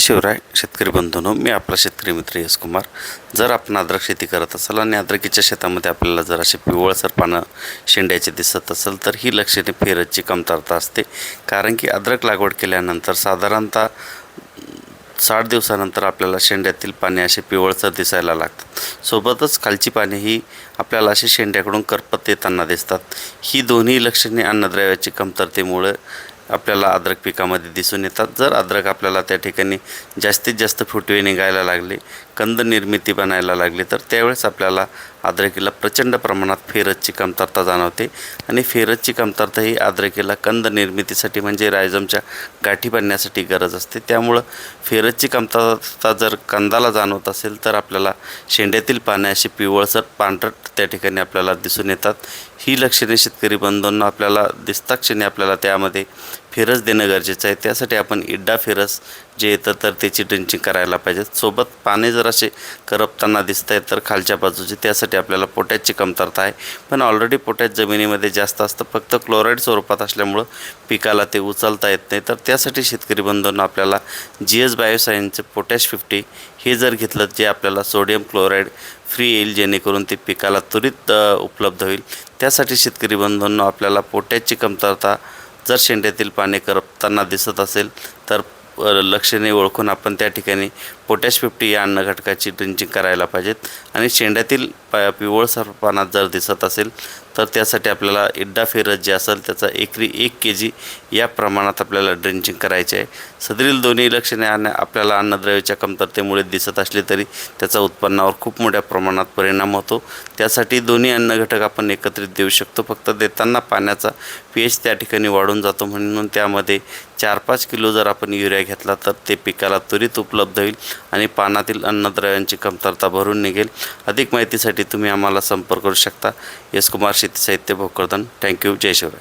शिवराय शेतकरी बंधूंनो, मी आपला शेतकरी मित्र यश कुमार. जर आपण अद्रक शेती करत असाल आणि अद्रकीच्या शेतामध्ये आपल्याला जर असे पिवळसर पानं शेंड्याचे दिसत असेल तर ही लक्षणे फेरसची कमतरता असते. कारण की अद्रक लागवड केल्यानंतर साधारणतः 60 दिवसानंतर आपल्याला शेंड्यातील पाने असे पिवळसर दिसायला लागतात. सोबतच खालची पाने ही आपल्याला अशी शेंड्याकडून करपत येताना दिसतात. ही दोन्ही लक्षणे अन्नद्रव्याची कमतरतेमुळे आपल्याला अद्रक पिकामध्ये दिसून येतात. जर अद्रक आपल्याला त्या ठिकाणी जास्तीत जास्त फुटवे निघायला लागले, कंद निर्मिती बनायला लागली, तर त्यावेळेस आपल्याला अद्रकीला प्रचंड प्रमाणात फेरसची कमतरता जाणवते. आणि फेरसची कमतरता ही अद्रकीला कंद निर्मितीसाठी म्हणजे रायझोमच्या गाठी बांधण्यासाठी गरज असते. त्यामुळं फेरसची कमतरता जर कंदाला जाणवत असेल तर आपल्याला शेंड्यातील पाने अशी पिवळसर पांढरट त्या ठिकाणी आपल्याला दिसून येतात. ही लक्षणे शेतकरी बंधूंना आपल्याला दिसताक्षणी आपल्याला त्यामध्ये फेरस देणं गरजेचं आहे. त्यासाठी आपण इड्डा फेरस जे येतं तर त्याची ड्रिंचिंग करायला पाहिजे. सोबत पाने जर असे करपताना दिसत आहेत तर खालच्या बाजूचे, त्यासाठी आपल्याला पोटॅशची कमतरता आहे. पण ऑलरेडी पोटॅश जमिनीमध्ये जास्त असतं, फक्त क्लोराईड स्वरूपात असल्यामुळं पिकाला ते उचलता येत नाही. तर त्यासाठी शेतकरी बंधूंना आपल्याला GS बायोसायन्सचे पोटॅश 50 हे जर घेतलं, जे आपल्याला सोडियम क्लोराईड फ्री येईल, जेणेकरून ते पिकाला त्वरित उपलब्ध होईल. त्यासाठी शेतकरी बंधूंना आपल्याला पोटॅशची कमतरता जर शेंड्यातील पाने करपताना दिसत असेल तर लक्षणे ओळखून आपण त्या ठिकाणी पोटॅश 50 या अन्न घटकाची ड्रिंचिंग करायला पाहिजेत. आणि शेंड्यातील पिवळसर पानात जर दिसत असेल तर त्यासाठी आपल्याला इड्डा फेरस जे असेल त्याचा एकरी 1 kg या प्रमाणात आपल्याला ड्रिंचिंग करायचे आहे. सदरील दोन्ही लक्षणे आपल्याला अन्नद्रव्याच्या कमतरतेमुळे दिसत असली तरी त्याचा उत्पन्नावर खूप मोठ्या प्रमाणात परिणाम होतो. त्यासाठी दोन्ही अन्न घटक आपण एकत्रित देऊ शकतो. फक्त देताना पाण्याचा pH त्या ठिकाणी वाढून जातो, म्हणून त्यामध्ये 4-5 किलो जर आपण युरिया घेतला तर ते पिकाला त्वरित उपलब्ध होईल आणि पानातील अन्नद्रव्यांची कमतरता भरून निघेल. अधिक माहितीसाठी तुम्ही आम्हाला संपर्क करू शकता. यश कुमार शेती साहित्य भोकरदन. थँक्यू. जय शिवराय.